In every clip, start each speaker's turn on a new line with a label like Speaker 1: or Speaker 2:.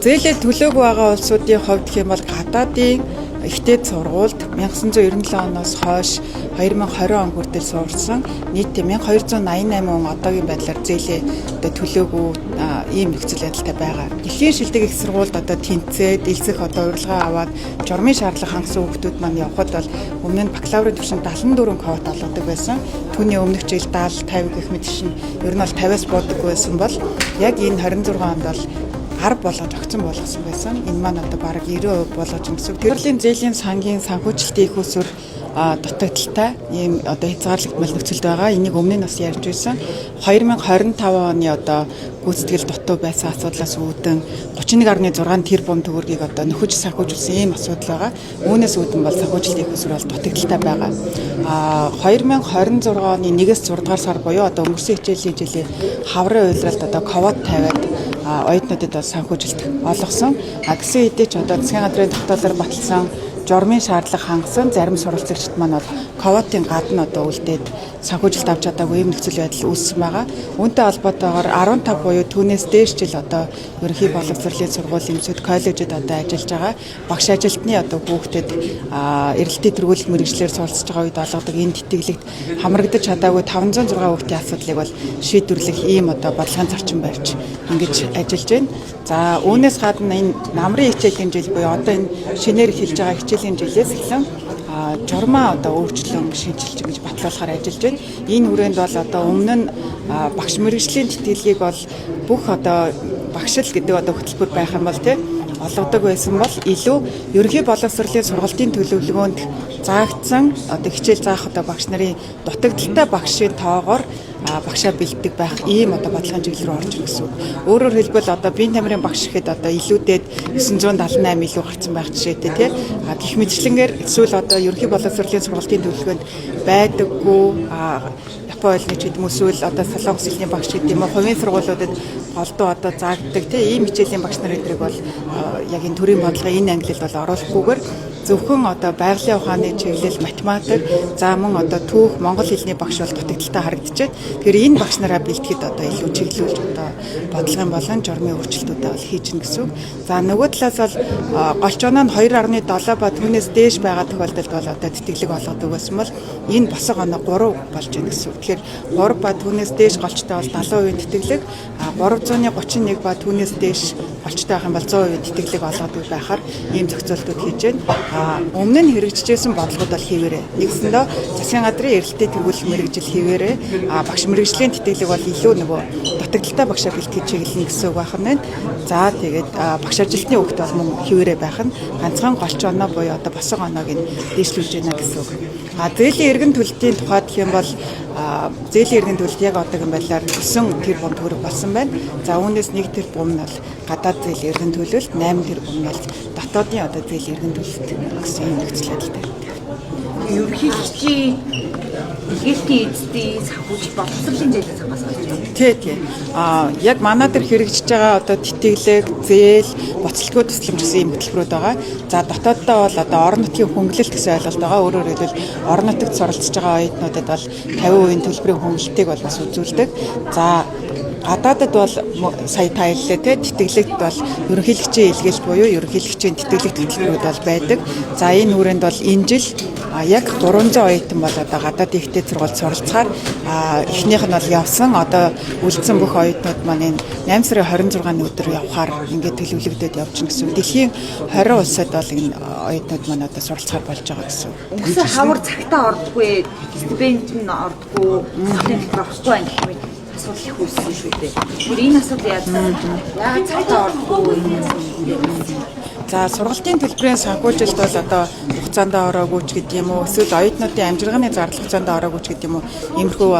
Speaker 1: Зээлээ төлөөгүй байгаа улсуудын хувьд гэх юм бол гадаадын ихтэй сургуульд 1997 оноос хойш 2020 он хүртэл сурсан нийтдээ 1288 хүн одоогийн байдлаар зээлээ төлөөгүй ийм нөхцөл байдалтай байгаа. Дэлхийн шилдэг их сургуульд тэнцээд элцэх урилга аваад журмын шаардлага хангасан хүүхдүүд маань явхад бол өмнө нь бакалаврын түвшинд 74 квот олгодог байсан. Түүний өмнөх жил 70 50 гэх мэт шин ер нь бол 50-аас буудаггүй байсан бол яг энэ 26 онд бол 10 болгож огцон болгосон байсан. Энэ маань бараг 90% болгож гэсэн. Төрлийн зээлийн сангийн санхүүжилтийн их усүр дутагдaltaй ийм хязгаарлагдмал нөхцөлд байгаа. Энийг өмнө нь бас ярьж байсан. 2025 оны гүйцэтгэл дутуу байсан асуудлаас үүдэн 31.6 тэрбум төгрөгийг нөхөж санхүүжүүлсэн ийм асуудал байгаа. Үүнээс үүдэн бол санхүүжилтийн их усүр бол дутагдaltaй байгаа. 2026 оны 1-ээс 6 дугаар сар буюу өнгөрсөн хичээлийн жилийн хаврын уйлралд ковод тавиад оюутнуудад санхүүжилт олгосон. Гэсэн хэдий ч засгийн газрын тогтоолоор баталсан журмын шаардлага хангасан зарим сурвалжлагчид маань бол ковотын гадна үлдээд санхүүжилт авч чадаагүй ийм нөхцөл байдал үүссэн байгаа. Үүнтэй холбоотойгоор 15 буюу түүнээс дээш жил ерөнхий боловсролын сургуулийн эмчүүд коллежид ажиллаж байгаа. Багш ажилтны хүүхдэд эрэлтийн тэргуулах мэргэжлэр суралцж байгаа үед олгодог энэ тэтгэлэгт хамрагдаж чадаагүй 506 хүүхдийн асуудлыг бол шийдвэрлэх ийм бодлогын зарчим барьж ингэж ажиллаж байна. За үүнээс гадна энэ намрын хичээлийн жил буюу энэ шинээр эхэлж байгаа хичээлийн жилээс эхлэн журмаа өөрчлөн шинжилж гэж батлуулахаар ажиллаж байна. Энэ хүрээнд бол өмнө нь багш мэргэжлийн тэтгэлгийг бол бүх багшил гэдэг хөтөлбөр байх юм бол олгодог байсан бол илүү ерөнхий боловсролын сургалтын төлөвлөгөөнд заагдсан хичээл заах багш нарын дутагдaltaй багшийн тоогоор багшаа бэлддэг байх ийм бодлогын чиглэл рүү орж ирэх гэсэн үг. Өөрөөр хэлбэл биеийн тамирын багш гэхэд илүүдээд 978 илүү гарсан байх жишээтэй тий. Гэх мэтчлэнгээр эсвэл ерөнхий боловсролын сургалтын төлөвлөгөөнд байдаггүй Япон ойлны ч гэдэм эсвэл солонгос хэлний багш гэдэг юм уу хувийн сургуулиудад голдуу заагддаг тий. Ийм хичээлийн багш нар эдрийг бол яг энэ төрийн бодлогын энэ ангилалд бол оруулахгүйгээр зөвхөн байгалийн ухааны чиглэл математик за мөн түүх монгол хэлний багш бол дутагдaltaй харагдчихэв. Тэгэхээр энэ багш нараа бэлтгэхэд илүү чиглүүлж бодлогын болон журмын өөрчлөлтүүдээ бол хийж гэнэ гэсэн үг. За нөгөө талаас бол голч оноо нь 2.7 ба түүнээс дээш байгаа тохиолдолд бол тэтгэлэг олгодог байсан бол энэ босго оноо 3 болж гэнэ гэсэн үг. Тэгэхээр 3 ба түүнээс дээш голчтой бол 70% тэтгэлэг 331 ба түүнээс дээш голчтой байх юм бол 100% тэтгэлэг олгодог байхаар ийм зохицуултууд хийж байна. Өмнө нь хэрэгжижсэн бодлогод бол хийвэрээ. Нэгсэндээ засгийн газрын эрэлтийн тэргуулах мэргэжил хийвэрээ. Багш мэргэжлийн тэтгэлэг бол илүү дутагдaltaй багшаа бэлтгэж чиглэнэ гэсэн үг байх нь. За тэгээд багш ажилтны хүүхд бол мөн хийвэрээ байх нь ганцхан голч оноо буюу босго оноог нь дээшлүүлж байна гэсэн үг. Зээлийн эргэн төлөлтийн тухайд гэх юм бол зээлийн эргэн төлөлт яг одоогийн байдлаар 9 тэрбум төгрөг болсон байна. За үүнээс 1 тэрбум нь бол гадаад зээлийн эргэн төлөлт, 8 тэрбум нь бол дотоодын зээлийн эргэн төлөлт гэсэн юм нөхцөл байдалтай.
Speaker 2: Ерөнхийлөгчийн илгээлийн эзэдийн санхүүжилт боловсролын зээлээс хамаас болж байна.
Speaker 1: Тий. Яг манай дээр хэрэгжиж байгаа тэтгэлэг, зээл, боцлогоо тусламж гэсэн ийм хөтөлбөрүүд байгаа. За дотооддоо бол орон нутгийн хөнгөлөлт гэсэн ойлголт байгаа. Өөрөөр хэлбэл орон нутагт суралцж байгаа оюутнуудад бол 50% төлбөрийн хөнгөлөлтийг бол бас үзүүлдэг. За гадаадад бол сая таяллаа тэтгэлэгт бол ерөнхийлөгчийн илгээлт буюу ерөнхийлөгчийн тэтгэлэг хөтөлбөрүүд бол байдаг. За энэ хүрээнд бол энэ жил яг 300 оюутан бол гадаадын ихтэй сургуульд суралцахаар эхнийх нь бол явсан. Үлдсэн бүх оюутнууд маань энэ 8 сарын 26-ны өдөр явхаар ингээд төлөвлөгдөд явж гэнэ гэсэн. Дэлхийн 20 улсад бол энэ оюутнууд маань суралцахаар болж байгаа гэсэн.
Speaker 2: Тэгсэн хавар цагтаа ордоггүй, стипенд нь ордоггүй, стипенд авахгүй байх гэх мэт асуудал их үүссэн шүү дээ. Тэгэхээр энэ асуудал яагаад цагтаа ордоггүй юм бэ?
Speaker 1: За сургалтын төлбөрийн санхүүжилт бол хугацаанд ороогүй ч гэдэг юм уу эсвэл оюутнуудын амжиргааны зардал хугацаанд ороогүй ч гэдэг юм уу иймэрхүү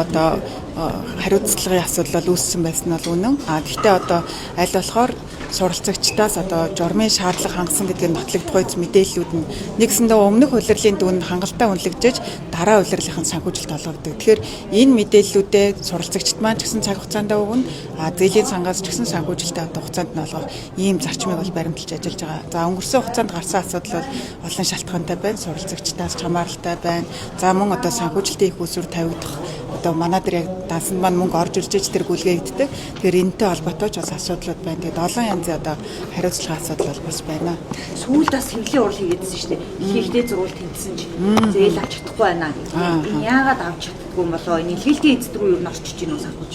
Speaker 1: хариуцлагын асуудал бол үүссэн байсан нь бол үнэн. Гэхдээ аль болохоор суралцагчдаас журмын шаардлага хангасан гэдгийг нотлогдох үйс мэдээллүүд нь нэгсэндээ өмнөх улирлын дүнд хангалттай үнэлэгдэж дараа улирлынхын санхүүжилт олгогддог. Тэгэхээр энэ мэдээллүүдээ суралцагчд маань ч гэсэн цаг хугацаанд өгнө. Зээлийн сангаас ч гэсэн санхүүжилттэй хугацаанд нь олгох ийм зарчмыг бол баримталж ажиллаж байгаа. За өнгөрсөн хугацаанд гарсан асуудал бол олон шалтгаантай байна. Суралцагчдаас хамааралтай байна. За мөн санхүүжилтийн их усүр тавигдах одоо манай дээр яг дансанд маань мөнгө орж ирж иж тэр гүйлгээгддэг. Тэгэхээр энэтэй холбоотой ч бас асуудлууд байна. Тэгээд олон янзын одоо хариуцлага асуудал бол бас байна.
Speaker 2: Сүүлд бас хэвлэлийн урал хийгээдсэн шүү дээ. Ихэнхдээ зурвал тэнцсэн ч зээл авч чадахгүй байна гэх. Энэ яагаад авч чаддгүй юм болоо? Энэ илгээлтийн эзэд рүү юу н орчиж гин үү санхүүж?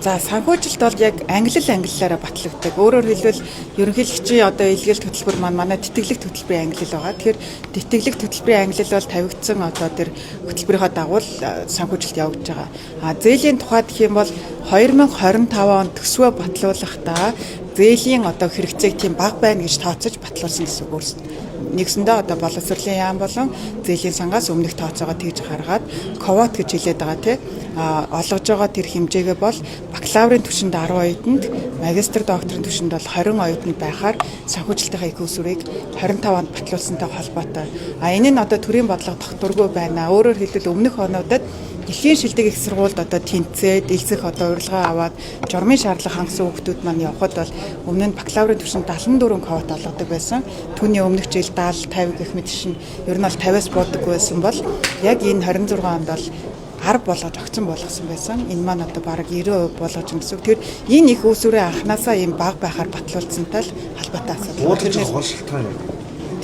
Speaker 1: За санхүүжилт бол яг англиараа батлагддаг. Өөрөөр хэлбэл ерөнхийлөгчийн одоо илгээлт хөтөлбөр манай тэтгэлэг хөтөлбөрийн англи байгаа. Тэгэхээр тэтгэлэг хөтөлбөрийн англи бол тавигдсан одоо тэр хөтөлбөрийнхөө дагуу санхүүжилт явагдаж байгаа. Зээлийн тухайд гэх юм бол 2025 онд төсвөө батлуулахдаа зээлийн одоо хэрэгцээг тийм бага байна гэж тооцож батлуулсан гэсэн үг өөрсдөө. Нэгсэндээ одоо боловсролын яам болон зээлийн сангаас өмнөх тооцоогоо тэгж харгаад ковот гэж хэлээд байгаа тийм олгож байгаа тэр хэмжээгээ бол бакалаврын түвшинд 10 оюутанд, магистр докторийн түвшинд бол 20 оюутанд байхаар санхүүжилтийн их усүрийг 25 онд батлуулсантай холбоотой. Энэ нь одоо төрийн бодлого тогтворгүй байна. Өөрөөр хэлбэл өмнөх онуудад Дэлхийн шилдэг их сургуульд одоо тэнцээд элцэх одоо урилга аваад журмын шаардлага хангасан хүүхдүүд маань явхад бол өмнө нь бакалаврын түвшинд 74 квот олгодог байсан. Түүний өмнөх жил 70, 50 гэх мэт шин ер нь бол 50-аас буудаггүй байсан бол яг энэ 26 онд бол 10 болгож огцон болгосон байсан. Энэ маань одоо бараг 90% болгож юм гэсэн. Тэгэхээр энэ их усүрээ анханасаа ийм бага байхаар батлуулсантай л холбоотой асуудал.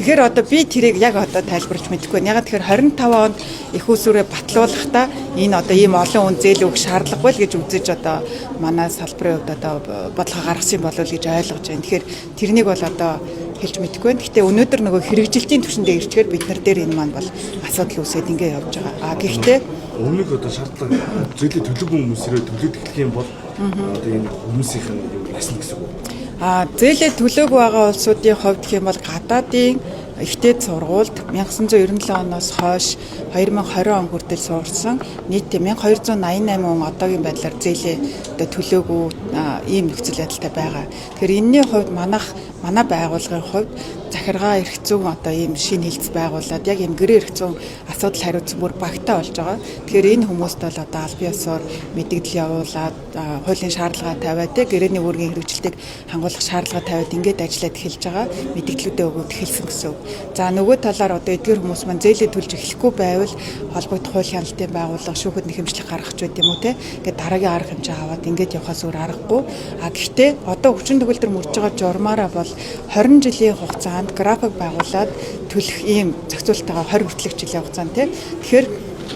Speaker 1: Тэгэхээр одоо би тэрийг яг одоо тайлбарлаж мэдэхгүй байна. Ягаад тэгэхээр 25 онд их усүрээ батлуулахдаа энэ одоо ийм олон хүн зээл өгөх шаардлагагүй л гэж үзэж одоо манай салбарын хувьд одоо бодлого гаргасан болов уу гэж ойлгож байна. Тэгэхээр тэрнийг бол одоо хэлж мэдэхгүй байна. Гэхдээ өнөөдөр нөгөө хэрэгжилтийн түвшиндээ ирчихээр бид нар дээр энэ маань бол асуудал үүсээд ингэ явж байгаа. Гэхдээ
Speaker 3: өмнөх одоо шаардлага зээлийн төлөвлөгөө хүмүүсээрээ төлөөд эхлэх юм бол одоо энэ хүмүүсийнх нь юу ясна гэсэн үг.
Speaker 1: Зээлээ төлөөгүй байгаа улсуудын хувьд гэх юм бол гадаадын ихтэй сургуульд 1997 оноос хойш 2020 он хүртэл суурсан нийтдээ 1288 хүн одоогийн байдлаар зээлээ одоо төлөөгүй ийм нөхцөл байдалтай байгаа. Тэгэхээр энэний хувьд манай байгууллагын хувьд захиргаа эрх зүйн одоо ийм шинэ хэлц байгуулад яг энэ гэрээ эрх зүйн асуудал хариуцсан бүр багтаа болж байгаа. Тэгэхээр энэ хүмүүст бол одоо аль биесээр мэдээлэл явуулаад хуулийн шаардлага тавиад гэрээний үүргийн хэрэгжилтийг хангуулах шаардлага тавиад ингээд ажиллаад эхэлж байгаа. Мэдээллүүдээ өгөөд эхэлсэн гэсэн үг. За нөгөө талаар одоо эдгээр хүмүүс маань зээлээ төлж эхлэхгүй байвал холбогдох хууль хяналтын байгууллага шүүхэд нэхэмжлэх гаргах ч байт юм уу те. Ингээд дараагийн арга хэмжээ аваад ингээд явахаас өөр аргагүй. Гэхдээ одоо хүчин төгөлдөр мөрж байгаа журмаараа бол 20 жилийн хугацаанд график байгуулад төлөх ийм зохицуулалтайгаа 20 хүртэлх жилийн хугацаанд тийм. Тэгэхээр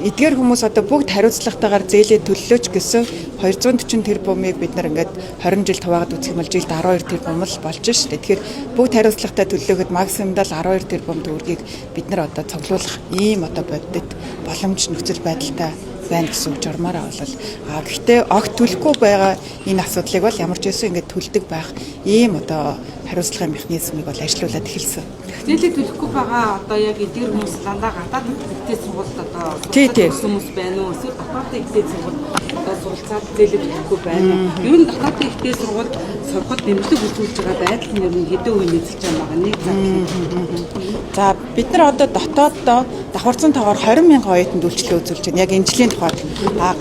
Speaker 1: эдгээр хүмүүс одоо бүгд хариуцлагатайгаар зээлээ төллөөч гэсэн 240 тэрбумыг бид нар ингээд 20 жил хуваагаад үзэх юм бол жилд 12 тэрбум л болж шүү дээ. Тэгэхээр бүгд хариуцлагатай төлөөгд максимумдаа 12 тэрбум төгрөгийг бид нар одоо цуглуулах ийм одоо бодит боломж нөхцөл байдалтай байна гэсэн үг журмаараа бол гэхдээ огт төлөхгүй байгаа энэ асуудлыг бол ямар ч байсан ингээд төлдөг байх ийм одоо хариуцлагын механизмыг бол ажилуулад эхэлсэн.
Speaker 4: Зээлээ төлөхгүй байгаа одоо яг эдгээр хүмүүс дандаа гадаад ихтэй сургуульд одоо сурсан хүмүүс байна уу? Эсвэл гадаад ихтэй сургуульд одоо суралцаад зээлээ төлөхгүй байна уу? Ер нь гадаад ихтэй сургуульд сурахад нэмэлт үзүүлж байгаа байдал нь ер нь хэдэн үе нийцэж байгаа нэг
Speaker 1: За бид нар одоо дотооддоо давхарцсан тоогоор 20,000 оюутанд үйлчлэл үзүүлж байна. Яг энэ жилийн тухайд.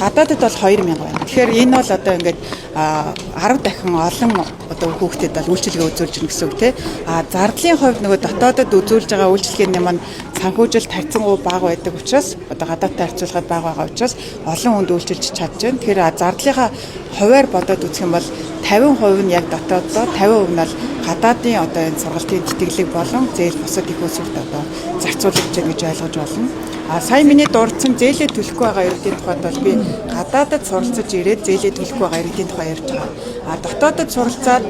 Speaker 1: Гадаадд бол 2,000 байна. Тэгэхээр энэ бол одоо ингээд 10 дахин олон одоо хүүхдэд бол үйлчлэгээ үзүүлж байна гэсэн үг тийм. Зардлын хувьд нөгөө дотоодд үзүүлж байгаа үйлчлэгээний маань санхүүжилт харьцангуй бага байдаг учраас одоо гадаадтай харьцуулахад бага байгаа учраас олон хүнд үйлчилж чадж байна. Тэгэхээр зардлынхаа хуваар бодоод үзэх юм бол 50% нь яг дотооддоо 50% нь бол гадаадын одоо энэ сургалтын тэтгэлэг болон зээл бусад их усүрт одоо зарцуулж байна гэж ойлгож байна. Сая миний дурдсан зээлээ төлөхгүй байгаа иргэдийн тухайд бол би гадаадд суралцаж ирээд зээлээ төлөхгүй байгаа иргэдийн тухай ярьж байгаа. Дотоодд суралцаад